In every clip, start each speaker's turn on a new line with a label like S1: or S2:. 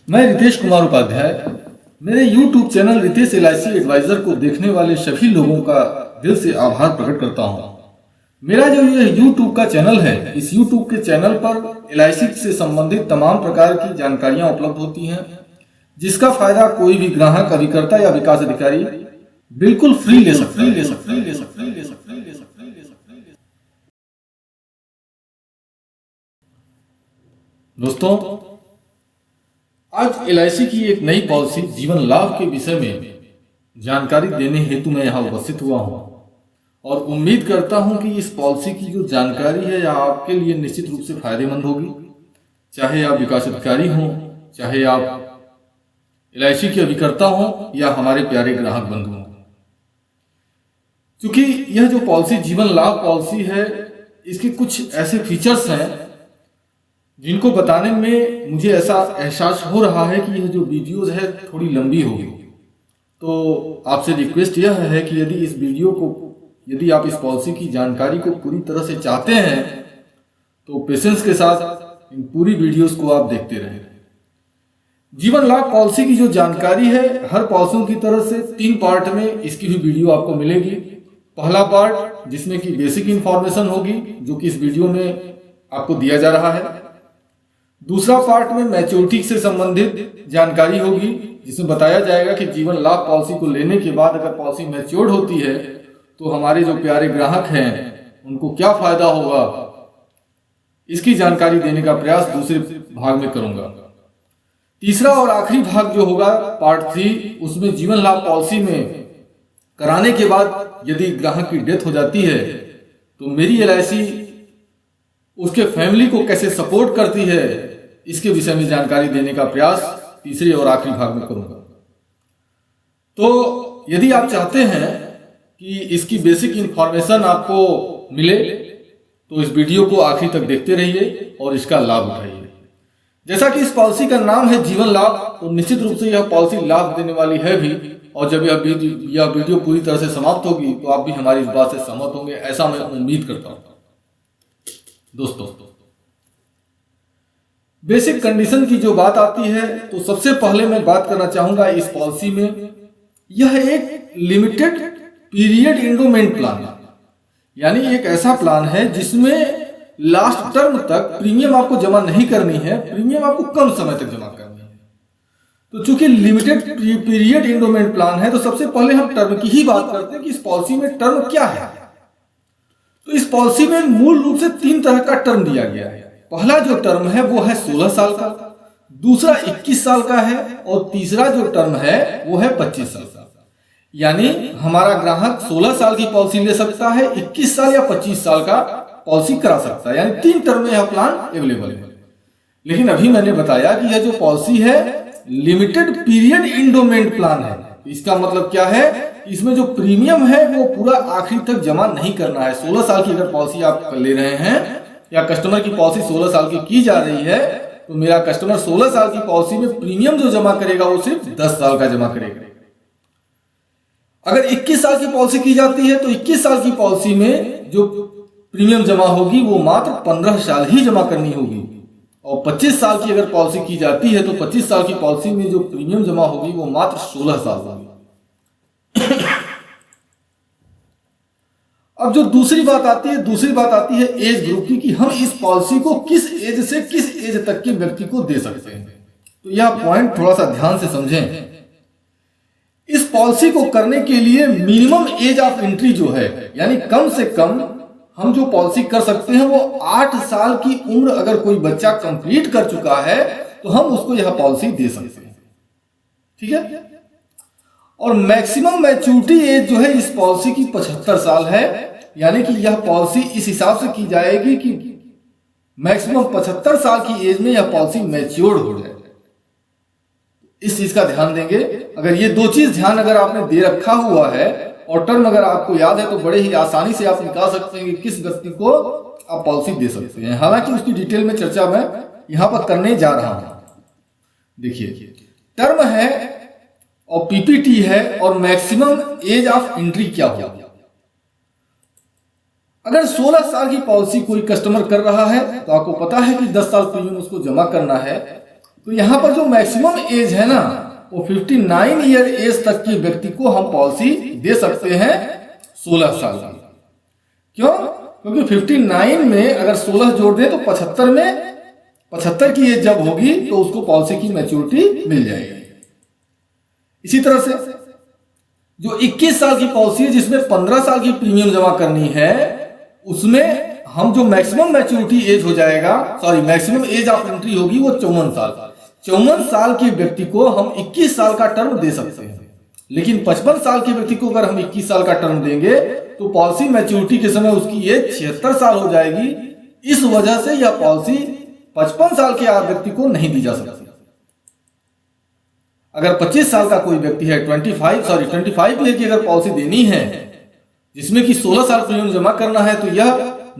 S1: मैं रितेश कुमार उपाध्याय मेरे YouTube channel Ritesh LIC advisor को देखने वाले सभी लोगों का दिल से आभार प्रकट करता हूं। मेरा जो ये YouTube का चैनल है, इस YouTube के चैनल पर LIC से संबंधित तमाम प्रकार की जानकारियां उपलब्ध होती हैं, जिसका फायदा कोई भी ग्राहक, अभिकर्ता या विकास अधिकारी बिल्कुल फ्री ले सकता है। दोस्तों, आज LIC की एक नई पॉलिसी जीवन लाभ के विषय में जानकारी देने हेतु मैं यहाँ उपस्थित हुआ हूँ और उम्मीद करता हूँ कि इस पॉलिसी की जो जानकारी है यह आपके लिए निश्चित रूप से फायदेमंद होगी। चाहे आप विकास अधिकारी हों, चाहे आप LIC के अभिकर्ता हों या हमारे प्यारे ग्राहक बंधु हों, क्योंकि यह जो पॉलिसी जीवन लाभ पॉलिसी है, इसके कुछ ऐसे फीचर्स हैं जिनको बताने में मुझे ऐसा एहसास हो रहा है कि यह जो वीडियोज है थोड़ी लंबी होगी। तो आपसे रिक्वेस्ट यह है कि यदि आप इस पॉलिसी की जानकारी को पूरी तरह से चाहते हैं तो पेशेंस के साथ इन पूरी वीडियोस को आप देखते रहें। जीवन लाभ पॉलिसी की जो जानकारी है, हर पॉलिसियों की तरह से 3 पार्ट में इसकी भी वीडियो आपको मिलेगी। पहला पार्ट जिसमें कि बेसिक इंफॉर्मेशन होगी, जो कि इस वीडियो में आपको दिया जा रहा है। दूसरा पार्ट में मैच्योरिटी से संबंधित जानकारी होगी, जिसमें बताया जाएगा कि जीवन लाभ पॉलिसी को लेने के बाद अगर पॉलिसी मैच्योर्ड होती है तो हमारे जो प्यारे ग्राहक हैं उनको क्या फायदा होगा, इसकी जानकारी देने का प्रयास दूसरे भाग में करूंगा। तीसरा और आखिरी भाग जो होगा पार्ट 3, उसमें जीवन लाभ पॉलिसी में कराने के बाद यदि ग्राहक की डेथ हो जाती है तो मेरी LIC उसके फैमिली को कैसे सपोर्ट करती है, इसके विषय में जानकारी देने का प्रयास तीसरे और आखिरी भाग में करूंगा। तो यदि आप चाहते हैं कि इसकी बेसिक इंफॉर्मेशन आपको मिले तो इस वीडियो को आखिर तक देखते रहिए और इसका लाभ उठाइए। जैसा कि इस पॉलिसी का नाम है जीवन लाभ, तो निश्चित रूप से यह पॉलिसी लाभ देने वाली है भी, और जब यह वीडियो पूरी तरह से समाप्त होगी तो आप भी हमारी इस बात से सहमत होंगे, ऐसा मैं उम्मीद करता हूं। दोस्तों, बेसिक कंडीशन की जो बात आती है तो सबसे पहले मैं बात करना चाहूंगा इस पॉलिसी में, यह एक लिमिटेड पीरियड एंडोमेंट प्लान है। यानी एक ऐसा प्लान है जिसमें लास्ट टर्म तक प्रीमियम आपको जमा नहीं करनी है, प्रीमियम आपको कम समय तक जमा करनी है। तो चूंकि लिमिटेड पीरियड एंडोमेंट प्लान है तो सबसे पहले हम टर्म की ही बात करते हैं कि इस पॉलिसी में टर्म क्या है। तो इस पॉलिसी में मूल रूप से 3 तरह का टर्म दिया गया है। पहला जो टर्म है वो है 16 साल का, दूसरा 21 साल का है और तीसरा जो टर्म है वो है 25 साल का। यानी हमारा ग्राहक 16 साल की पॉलिसी ले सकता है, 21 साल या 25 साल का पॉलिसी करा सकता है। यानी 3 टर्म में यह प्लान अवेलेबल है। लेकिन अभी मैंने बताया कि यह जो पॉलिसी है लिमिटेड पीरियड एंडोमेंट प्लान है। इसका मतलब क्या है, इसमें जो प्रीमियम है वो पूरा आखिरी तक जमा नहीं करना है। 16 साल की अगर पॉलिसी आप ले रहे हैं या कस्टमर की पॉलिसी 16 साल की जा रही है तो मेरा कस्टमर 16 साल की पॉलिसी में प्रीमियम जो जमा करेगा वो सिर्फ 10 साल का जमा करेगा। अगर 21 साल की पॉलिसी की जाती है तो 21 साल की पॉलिसी में जो प्रीमियम जमा होगी वो मात्र 15 साल ही जमा करनी होगी, और 25 साल की अगर पॉलिसी की जाती है तो 25 साल की पॉलिसी में जो प्रीमियम जमा होगी वो मात्र 16 साल होगी। अब जो दूसरी बात आती है एज ग्रुप की, कि हम इस पॉलिसी को किस एज से किस एज तक के व्यक्ति को दे सकते हैं। तो यह पॉइंट थोड़ा सा ध्यान से समझें। इस पॉलिसी को करने के लिए मिनिमम एज ऑफ एंट्री जो है, यानी कम से कम हम जो पॉलिसी कर सकते हैं वो 8 साल की उम्र अगर कोई बच्चा कंप्लीट कर चुका है तो हम उसको यह पॉलिसी दे सकते हैं। ठीक है। और मैक्सिमम मैच्योरिटी एज जो है इस पॉलिसी की 75 साल है। यानी कि यह पॉलिसी इस हिसाब से की जाएगी कि मैक्सिमम 75 साल की एज में यह पॉलिसी मैच्योर्ड हो जाए। इस चीज का ध्यान देंगे। अगर ये 2 चीज ध्यान अगर आपने दे रखा हुआ है और टर्म अगर आपको याद है तो बड़े ही आसानी से आप निकाल सकते हैं कि किस व्यक्ति को आप पॉलिसी दे सकते हैं। हालांकि उसकी डिटेल में चर्चा मैं यहां पर करने जा रहा हूं। देखिए, टर्म है और PPT है और मैक्सिमम एज ऑफ एंट्री क्या होगा। अगर 16 साल की पॉलिसी कोई कस्टमर कर रहा है तो आपको पता है कि 10 साल प्रीमियम उसको जमा करना है। तो यहाँ पर जो मैक्सिमम एज है ना वो 59 ईयर एज तक की व्यक्ति को हम पॉलिसी दे सकते हैं 16 साल की। क्यों? क्योंकि 59 में अगर 16 जोड़ दें तो 75 में 75 की एज जब होगी तो उसको पॉलिसी की मैच्योरिटी मिल जाएगी। इसी तरह से जो 21 साल की पॉलिसी है जिसमें 15 साल की प्रीमियम जमा करनी है, उसमें हम जो मैक्सिमम मैच्योरिटी एज हो जाएगा, मैक्सिमम एज ऑफ एंट्री होगी वो 54 साल। 54 साल के व्यक्ति को हम 21 साल का टर्म दे सकते हैं, लेकिन 55 साल के व्यक्ति को अगर हम 21 साल का टर्म देंगे तो पॉलिसी मैच्योरिटी के समय उसकी एज 76 साल हो जाएगी। इस वजह से यह पॉलिसी 55 साल के व्यक्ति को नहीं दी जा सकती। अगर 25 साल का कोई व्यक्ति है 25 ईयर की अगर पॉलिसी देनी है जिसमें कि 16 साल प्रीमियम जमा करना है, तो यह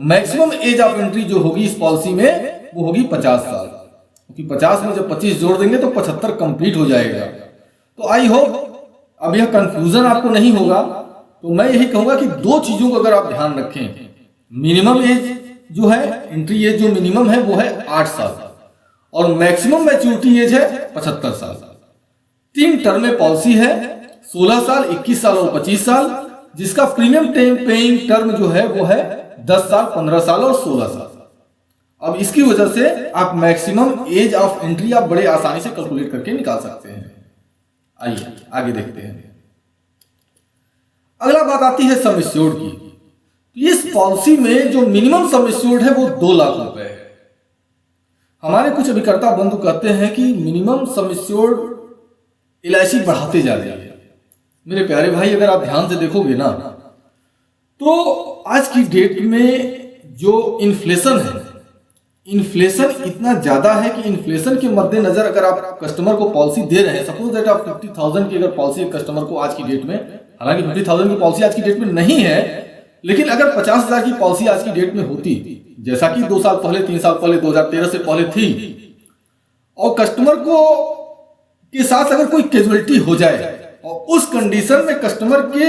S1: मैक्सिमम एज ऑफ एंट्री जो होगी इस पॉलिसी में वो होगी 50 साल, क्योंकि 50 में जब 25 जोड़ देंगे तो 75 कंप्लीट हो जाएगा। तो आई होप अब यह कंफ्यूजन आपको नहीं होगा। तो मैं यही कहूंगा कि दो चीजों को अगर आप ध्यान रखें, मिनिमम एज जो है, एंट्री एज जो मिनिमम है वो है 8 साल और मैक्सिमम मैच्योरिटी एज है 75 साल। 3 टर्म में पॉलिसी है, 16 साल, 21 साल और 25 साल, जिसका प्रीमियम पेइंग टर्म जो है वो है 10 साल, 15 साल और 16 साल। अब इसकी वजह से आप मैक्सिमम एज ऑफ एंट्री आप बड़े आसानी से कैलकुलेट करके निकाल सकते हैं। आइए आगे देखते हैं। अगला बात आती है सम एश्योर्ड की। इस पॉलिसी में जो मिनिमम सम एश्योर्ड है वो 2 लाख रुपए है। हमारे कुछ अभिकर्ता बंधु कहते हैं कि मिनिमम सम एश्योर्ड LIC बढ़ाते जा रही है। मेरे प्यारे भाई, अगर आप ध्यान से देखोगे ना तो आज की डेट में जो इन्फ्लेशन है, इन्फ्लेशन इतना ज्यादा है कि इन्फ्लेशन के मद्देनजर अगर आप कस्टमर को पॉलिसी दे रहे हैं, सपोज दैट आप 50,000 की अगर पॉलिसी कस्टमर को आज की डेट में, हालांकि 50,000 की पॉलिसी आज की डेट में नहीं है, लेकिन अगर 50,000 की पॉलिसी आज की डेट में होती, जैसा कि 2 साल पहले, 3 साल पहले, 2013 से पहले थी, और कस्टमर को के साथ अगर कोई कैजुअलिटी हो जाए और उस कंडीशन में कस्टमर के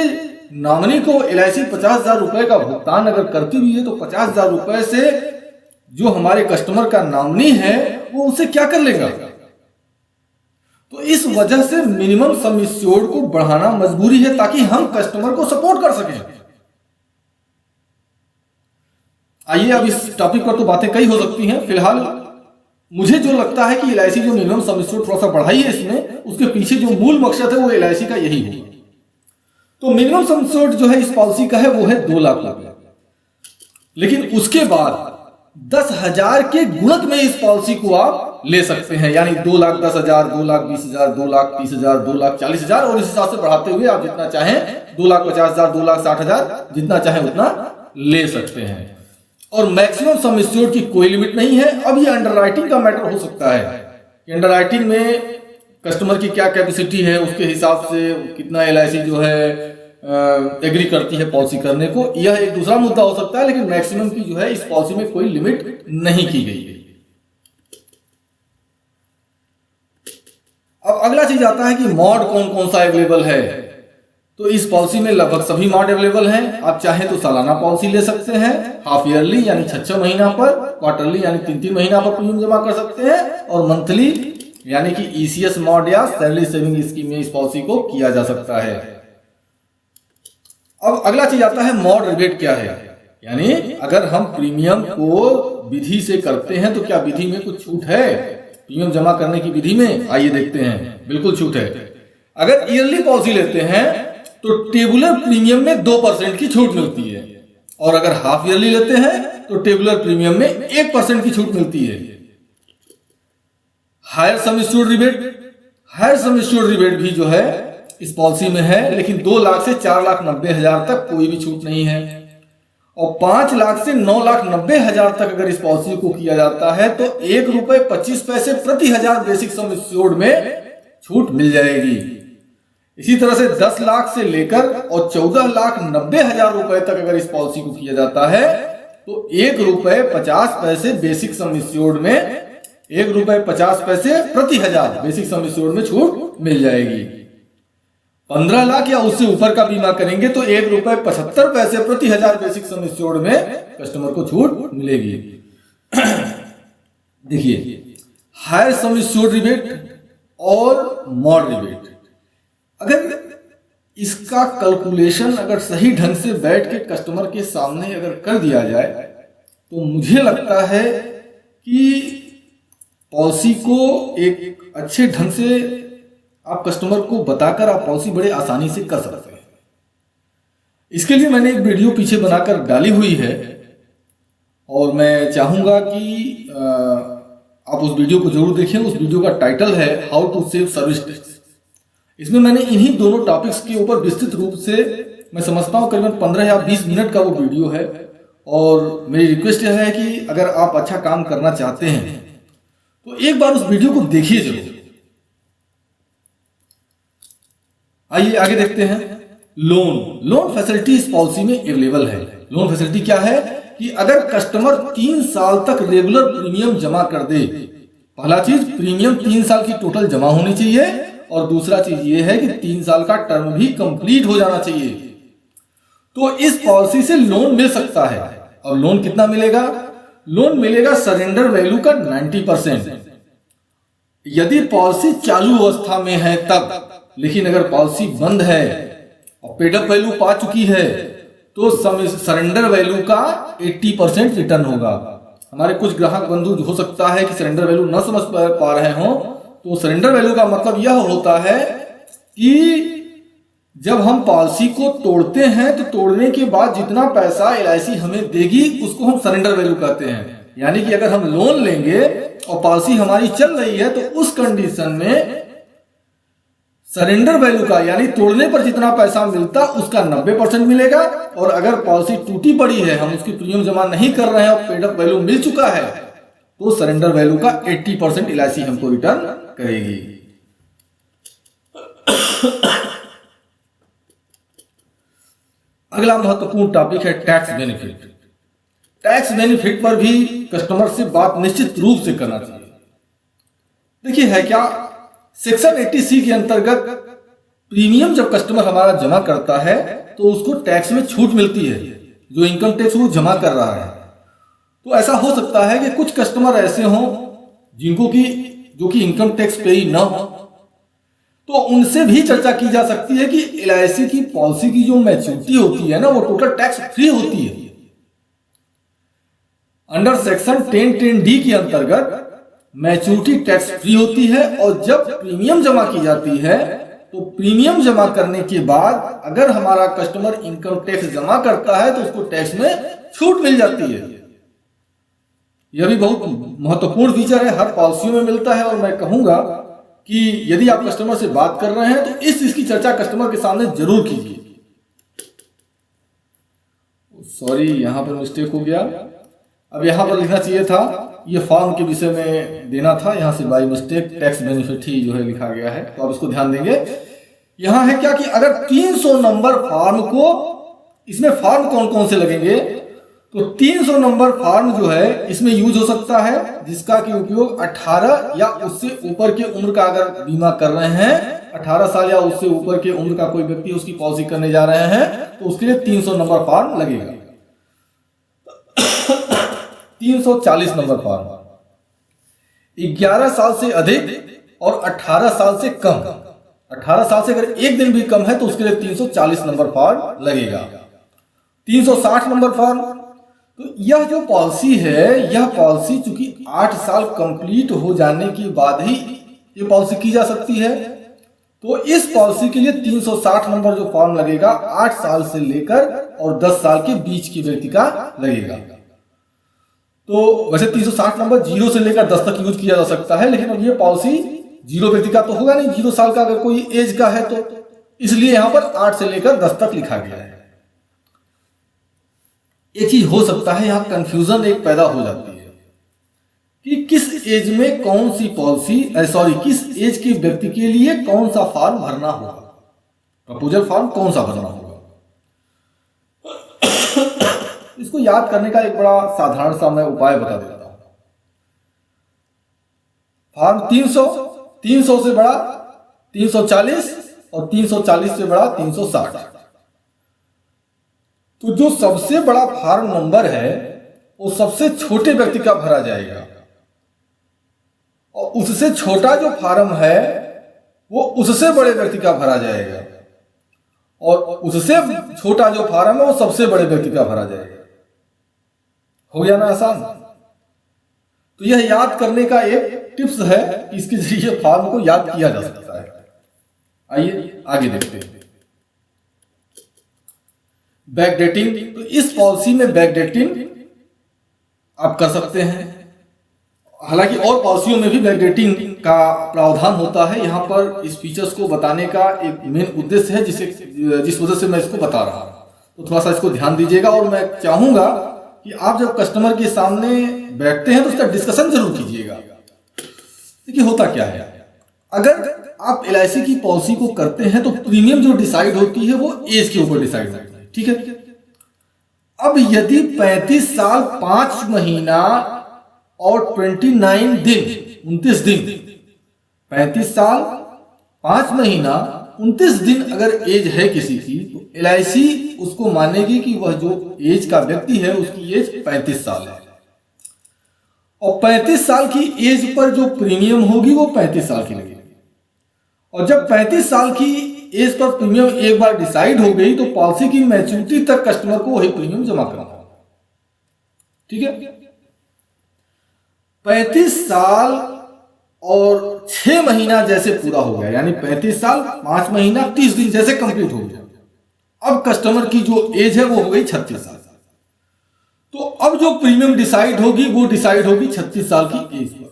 S1: नॉमिनी को LIC 50,000 रुपए का भुगतान अगर करती हुई है, तो 50,000 रुपए से जो हमारे कस्टमर का नॉमिनी है वो उसे क्या कर लेगा। तो इस वजह से मिनिमम सम एश्योर्ड को बढ़ाना मजबूरी है ताकि हम कस्टमर को सपोर्ट कर सकें। आइए, अब इस टॉपिक पर तो बातें कई हो सकती हैं। फिलहाल मुझे जो लगता है कि LIC जो मिनिमम सम एश्योर्ड थोड़ा सा बढ़ाई है इसमें, उसके पीछे जो मूल मकसद है वो LIC का यही है। तो मिनिमम सम एश्योर्ड जो है इस पॉलिसी का है वो है 2 लाख रुपए, लेकिन उसके बाद 10,000 के गुणक में इस पॉलिसी को आप ले सकते हैं, यानी 2,10,000, 2,20,000, 2,30,000, 2,40,000 और इस हिसाब से बढ़ाते हुए आप जितना चाहें 2,50,000, 2,60,000 जितना चाहें उतना ले सकते हैं। और मैक्सिमम सम एश्योर्ड की कोई लिमिट नहीं है। अब ये अंडरराइटिंग का मैटर हो सकता है कि अंडरराइटिंग में कस्टमर की क्या कैपेसिटी है, उसके हिसाब से कितना LIC जो है एग्री करती है पॉलिसी करने को, यह एक दूसरा मुद्दा हो सकता है, लेकिन मैक्सिमम की जो है इस पॉलिसी में कोई लिमिट नहीं की गई है। अब अगला चीज आता है कि मॉड कौन कौन सा अवेलेबल है। तो इस पॉलिसी में लगभग सभी मॉड अवेलेबल हैं। आप चाहें तो सालाना पॉलिसी ले सकते हैं, हाफ ईयरली यानी 6 महीना पर, क्वार्टरली यानी 3 महीना पर प्रीमियम जमा कर सकते हैं, और मंथली यानी कि ECS मॉड या सैलरी सेविंग स्कीम में इस पॉलिसी को किया जा सकता है। अब अगला चीज आता है मॉड रिबेट क्या है, यानी अगर हम प्रीमियम को विधि से करते हैं तो क्या विधि में कुछ छूट है प्रीमियम जमा करने की विधि में? आइए देखते हैं। बिल्कुल छूट है। अगर ईयरली पॉलिसी लेते हैं तो टेबुलर प्रीमियम में 2% की छूट मिलती है, और अगर हाफ ईयरली लेते हैं तो टेबुलर प्रीमियम में 1% की छूट मिलती है। हायर सम एश्योर्ड रिबेट भी जो है इस पॉलिसी में है, लेकिन 2 लाख से 4,90,000 तक कोई भी छूट नहीं है, और 5 लाख से 9,90,000 तक अगर इस पॉलिसी को किया जाता है तो ₹1.25 प्रति हजार बेसिक सम एश्योर्ड में छूट मिल जाएगी। इसी तरह से 10 लाख से लेकर और 14,90,000 रुपए तक अगर इस पॉलिसी को किया जाता है तो ₹1.50 बेसिक सम एश्योर्ड में, ₹1.50 प्रति हजार बेसिक सम एश्योर्ड में छूट मिल जाएगी। 15 लाख या उससे ऊपर का बीमा करेंगे तो ₹1.75 प्रति हजार बेसिक सम एश्योर्ड में कस्टमर को छूट मिलेगी। देखिए, हायर सम एश्योर्ड रिबेट और मॉड रिबेट। अगर इसका कैलकुलेशन अगर सही ढंग से बैठ के कस्टमर के सामने अगर कर दिया जाए तो मुझे लगता है कि पॉलिसी को एक अच्छे ढंग से आप कस्टमर को बताकर आप पॉलिसी बड़े आसानी से कर सकते हैं। इसके लिए मैंने एक वीडियो पीछे बनाकर डाली हुई है और मैं चाहूंगा कि आप उस वीडियो को जरूर देखें। उस वीडियो का टाइटल है how to save service tax. इसमें मैंने इन्हीं दोनों टॉपिक्स के ऊपर विस्तृत रूप से, मैं समझता हूँ करीबन 15 या 20 मिनट का वो वीडियो है। और मेरी रिक्वेस्ट यह है कि अगर आप अच्छा काम करना चाहते हैं तो एक बार उस वीडियो को देखिए जरूर। आइए आगे देखते हैं। लोन फैसिलिटी इस पॉलिसी में अवेलेबल है। लोन फैसिलिटी क्या है कि अगर कस्टमर 3 साल तक रेगुलर प्रीमियम जमा कर दे, पहला चीज प्रीमियम 3 साल की टोटल जमा होनी चाहिए और दूसरा चीज ये है कि 3 साल का टर्म भी कंप्लीट हो जाना चाहिए, तो इस पॉलिसी से लोन मिल सकता है। अब लोन कितना मिलेगा? लोन मिलेगा सरेंडर वैल्यू का 90%। यदि पॉलिसी चालू अवस्था में है तब, लेकिन अगर पॉलिसी बंद है और पेड अप वैल्यू पा चुकी है तो सरेंडर वैल्यू का 80% रिटर्न होगा। हमारे कुछ ग्राहक बंधु हो सकता है कि सरेंडर वैल्यू न समझ पा रहे हो, तो सरेंडर वैल्यू का मतलब यह होता है कि जब हम पॉलिसी को तोड़ते हैं तो तोड़ने के बाद जितना पैसा LIC हमें देगी उसको हम सरेंडर वैल्यू कहते हैं। यानी कि अगर हम लोन लेंगे और पॉलिसी हमारी चल रही है तो उस कंडीशन में सरेंडर वैल्यू का, यानी तोड़ने पर जितना पैसा मिलता उसका 90% मिलेगा, और अगर पॉलिसी टूटी पड़ी है, हम उसकी प्रीमियम जमा नहीं कर रहे हैं और पेड अप वैल्यू मिल चुका है, तो सरेंडर वैल्यू का 80% LIC हमको रिटर्न करेगी। अगला महत्वपूर्ण टॉपिक है टैक्स बेनिफिट। टैक्स बेनिफिट पर भी कस्टमर से बात निश्चित रूप से करना चाहिए। देखिए है क्या, सेक्शन 80C के अंतर्गत प्रीमियम जब कस्टमर हमारा जमा करता है तो उसको टैक्स में छूट मिलती है, जो इनकम टैक्स वो जमा कर रहा है। तो ऐसा हो सकता है कि कुछ कस्टमर ऐसे हों जिनको की जो कि इनकम टैक्स पेई न हो, तो उनसे भी चर्चा की जा सकती है कि LIC की पॉलिसी की जो मैच्योरिटी होती है ना, वो टोटल टैक्स फ्री होती है। अंडर सेक्शन 10(10)D के अंतर्गत मैच्योरिटी टैक्स फ्री होती है, और जब प्रीमियम जमा की जाती है तो प्रीमियम जमा करने के बाद अगर हमारा कस्टमर इनकम टैक्स जमा करता है तो उसको टैक्स में छूट मिल जाती है। यह भी बहुत महत्वपूर्ण फीचर है, हर पॉलिसियों में मिलता है। और मैं कहूंगा कि यदि आप कस्टमर से बात कर रहे हैं तो इसकी चर्चा कस्टमर के सामने जरूर कीजिए। सॉरी, यहां पर मिस्टेक हो गया। अब यहां पर लिखना चाहिए था, ये फॉर्म के विषय में देना था, यहां से बाय मिस्टेक टैक्स बेनिफिट ही जो है लिखा गया है, तो आप इसको ध्यान देंगे। यहां है क्या कि अगर 300 नंबर फॉर्म को, इसमें फॉर्म कौन कौन से लगेंगे, तो 300 नंबर फॉर्म जो है इसमें यूज हो सकता है जिसका कि उपयोग 18 या उससे ऊपर के उम्र का अगर बीमा कर रहे हैं, 18 साल या उससे ऊपर के उम्र का कोई व्यक्ति उसकी पॉलिसी करने जा रहे हैं तो उसके लिए 300 नंबर फॉर्म लगेगा। 340 नंबर फॉर्म 11 साल से अधिक और 18 साल से कम, 18 साल से अगर एक दिन भी कम है तो उसके लिए 340 नंबर फॉर्म लगेगा। 360 नंबर फॉर्म, तो यह जो पॉलिसी है, यह पॉलिसी चूंकि 8 साल कंप्लीट हो जाने के बाद ही ये पॉलिसी की जा सकती है, तो इस पॉलिसी के लिए 360 नंबर जो फॉर्म लगेगा 8 साल से लेकर और 10 साल के बीच के व्यक्ति का लगेगा। तो वैसे 360 नंबर 0 से लेकर 10 तक यूज किया जा सकता है, लेकिन अब ये पॉलिसी 0 व्यक्ति का तो होगा नहीं, 0 साल का अगर कोई एज का है तो, इसलिए यहां पर 8 से लेकर 10 तक लिखा गया है। एक चीज हो सकता है, यहां कंफ्यूजन एक पैदा हो जाती है कि किस एज में कौन सी पॉलिसी, किस एज के व्यक्ति के लिए कौन सा फॉर्म भरना होगा, प्रपोजल फॉर्म कौन सा भरना होगा। इसको याद करने का एक बड़ा साधारण सा मैं उपाय बता देता हूं। फॉर्म 300 से बड़ा 340 और 340 से बड़ा 360। तो जो सबसे बड़ा फॉर्म नंबर है वो सबसे छोटे व्यक्ति का भरा जाएगा, और उससे छोटा जो फॉर्म है वो उससे बड़े व्यक्ति का भरा जाएगा, और उससे छोटा जो फॉर्म है वो सबसे बड़े व्यक्ति का भरा जाएगा। हो गया ना आसान। तो यह याद करने का एक टिप्स है, इसके जरिए फॉर्म को याद किया जा सकता है। आइए आगे देखते हैं। बैकडेटिंग, तो इस पॉलिसी में बैकडेटिंग आप कर सकते हैं। हालांकि और पॉलिसियों में भी बैकडेटिंग का प्रावधान होता है। यहाँ पर इस फीचर्स को बताने का एक मेन उद्देश्य है जिस वजह से मैं इसको बता रहा हूँ, तो थोड़ा सा इसको ध्यान दीजिएगा। और मैं चाहूंगा कि आप जब कस्टमर के सामने बैठते हैं तो उसका डिस्कशन जरूर कीजिएगा। देखिए होता क्या है, अगर आप LIC की पॉलिसी को करते हैं तो प्रीमियम जो डिसाइड होती है वो एज के ऊपर डिसाइड होती है, ठीक है। अब यदि 35 साल 5 महीना और 29 दिन 29 दिन 35 साल 5 महीना 29 दिन अगर एज है किसी की, तो LIC उसको मानेगी कि वह जो एज का व्यक्ति है उसकी एज 35 साल है, और 35 साल की एज पर जो प्रीमियम होगी वो 35 साल की लगेगी। और जब 35 साल की एज पर प्रीमियम एक बार डिसाइड हो गई तो पॉलिसी की मैच्योरिटी तक कस्टमर को वही प्रीमियम जमा करना होगा, ठीक है। 35 साल और 6 महीना जैसे पूरा हो गया, यानी 35 साल 5 महीना 30 दिन जैसे कंप्लीट हो गया, अब कस्टमर की जो एज है वो हो गई 36 साल। तो अब जो प्रीमियम डिसाइड होगी वो डिसाइड होगी 36 साल की एज पर।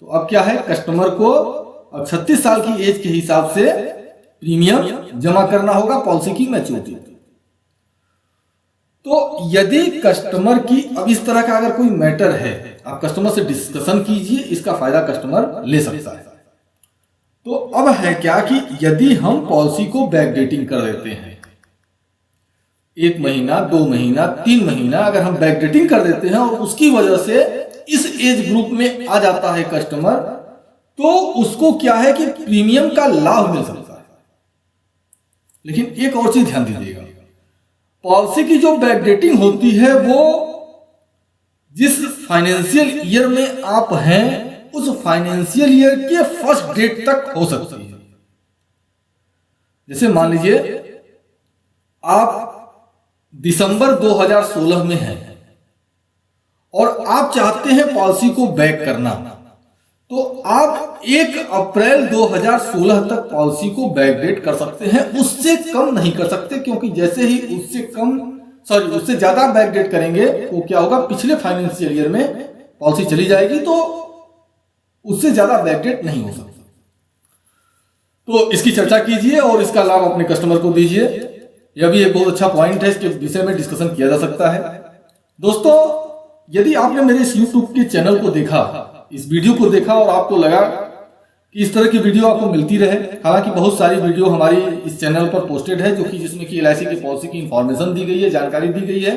S1: तो अब क्या है, कस्टमर को अब 36 साल की एज के हिसाब से प्रीमियम जमा करना होगा पॉलिसी की मैच्योरिटी। तो यदि कस्टमर की अब इस तरह का अगर कोई मैटर है, आप कस्टमर से डिस्कशन कीजिए, इसका फायदा कस्टमर ले सकता है। तो अब है क्या कि यदि हम पॉलिसी को बैकडेटिंग कर देते हैं, 1 महीना 2 महीना 3 महीना अगर हम बैकडेटिंग कर देते हैं और उसकी वजह से इस एज ग्रुप में आ जाता है कस्टमर, तो उसको क्या है कि प्रीमियम का लाभ मिल सकता है। लेकिन एक और चीज ध्यान दीजिएगा, पॉलिसी की जो बैकडेटिंग होती है वो जिस फाइनेंशियल ईयर में आप हैं उस फाइनेंशियल ईयर के फर्स्ट डेट तक हो सकती है। जैसे मान लीजिए आप दिसंबर 2016 में हैं और आप चाहते हैं पॉलिसी को बैक करना, तो आप 1 अप्रैल 2016 तक पॉलिसी को बैकडेट कर सकते हैं, उससे कम नहीं कर सकते, क्योंकि जैसे ही उससे ज्यादा बैकडेट करेंगे तो क्या होगा, पिछले फाइनेंशियल ईयर में पॉलिसी चली जाएगी, तो उससे ज्यादा बैकडेट नहीं हो सकता। तो इसकी चर्चा कीजिए और इसका लाभ अपने कस्टमर को दीजिए। यह भी एक बहुत अच्छा पॉइंट है, इसके विषय में डिस्कशन किया जा सकता है। दोस्तों, यदि आपने मेरे इस YouTube के चैनल को देखा, इस वीडियो को देखा और आपको लगा कि इस तरह की वीडियो आपको मिलती रहे, हालांकि बहुत सारी वीडियो हमारी इस चैनल पर पोस्टेड है जो कि जिसमें कि LIC की पॉलिसी की इंफॉर्मेशन दी गई है, जानकारी दी गई है,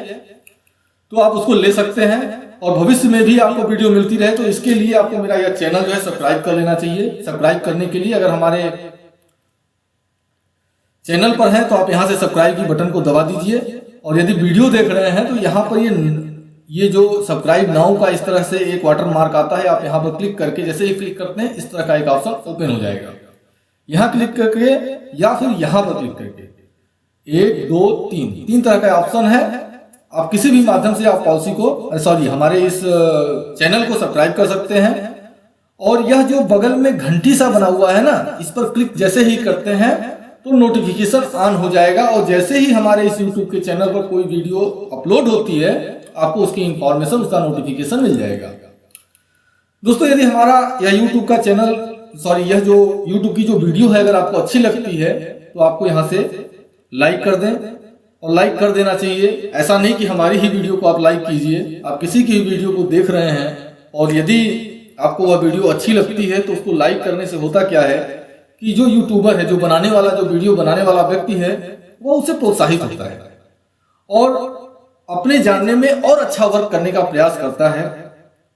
S1: तो आप उसको ले सकते हैं और भविष्य में भी आपको वीडियो मिलती रहे। तो इसके लिए आपको मेरा यह चैनल जो है सब्सक्राइब कर लेना चाहिए। सब्सक्राइब करने के लिए अगर हमारे चैनल पर हैं तो आप यहां से सब्सक्राइब की बटन को दबा दीजिए, और यदि वीडियो देख रहे हैं तो यहाँ पर ये जो सब्सक्राइब नाउ का इस तरह से एक वाटर मार्क आता है, आप यहाँ पर क्लिक करके जैसे ही क्लिक करते हैं इस तरह का एक ऑप्शन ओपन हो जाएगा। यहाँ क्लिक करके या फिर यहाँ पर क्लिक करके 1 2 3 तरह का ऑप्शन है। आप किसी भी माध्यम से आप पॉलिसी को हमारे इस चैनल को सब्सक्राइब कर सकते हैं। और यह जो बगल में घंटी सा बना हुआ है ना, इस पर क्लिक जैसे ही करते हैं तो नोटिफिकेशन ऑन हो जाएगा, और जैसे ही हमारे इस YouTube के चैनल पर कोई वीडियो अपलोड होती है आपको उसकी इंफॉर्मेशन, उसका नोटिफिकेशन मिल जाएगा। दोस्तों, यदि हमारा यह YouTube का चैनल यह जो YouTube की जो वीडियो है अगर आपको अच्छी लगती है तो आपको यहाँ से लाइक कर दें, और लाइक कर देना चाहिए। ऐसा नहीं कि हमारी ही वीडियो को आप लाइक कीजिए, आप किसी की वीडियो को देख रहे हैं और यदि आपको वह वीडियो अच्छी लगती है तो उसको लाइक करने से होता क्या है कि जो यूट्यूबर है, जो बनाने वाला, जो वीडियो बनाने वाला व्यक्ति है, वो उससे प्रोत्साहित होता है और अपने जानने में और अच्छा वर्क करने का प्रयास करता है।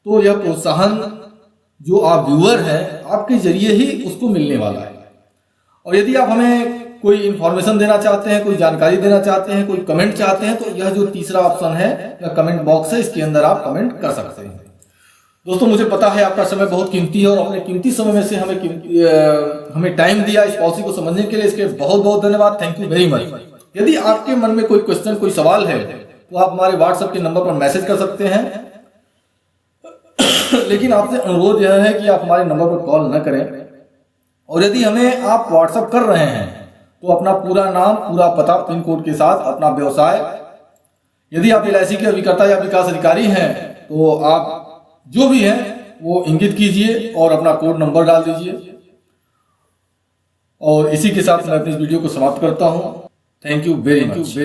S1: तो यह प्रोत्साहन जो आप व्यूअर हैं आपके जरिए ही उसको मिलने वाला है। और यदि आप हमें कोई इंफॉर्मेशन देना चाहते हैं, कोई जानकारी देना चाहते हैं, कोई कमेंट चाहते हैं, तो यह जो तीसरा ऑप्शन है, यह कमेंट बॉक्स है, इसके अंदर आप कमेंट कर सकते हैं। दोस्तों मुझे पता है आपका समय बहुत कीमती है और अपने कीमती समय में से हमें टाइम दिया इस पॉलिसी को समझने के लिए, इसके बहुत बहुत धन्यवाद। Thank you very much. यदि आपके मन में कोई क्वेश्चन, कोई सवाल है तो आप हमारे व्हाट्सएप के नंबर पर मैसेज कर सकते हैं। लेकिन आपसे अनुरोध यह है कि आप हमारे नंबर पर कॉल न करें, और यदि हमें आप व्हाट्सएप कर रहे हैं तो अपना पूरा नाम, पूरा पता, पिन कोड के साथ, अपना व्यवसाय, यदि आप LIC के अभिकर्ता या विकास अधिकारी हैं तो आप जो भी है वो इंगित कीजिए और अपना कोड नंबर डाल दीजिए। और इसी के साथ मैं अपनी इस वीडियो को समाप्त करता हूं। Thank you very much.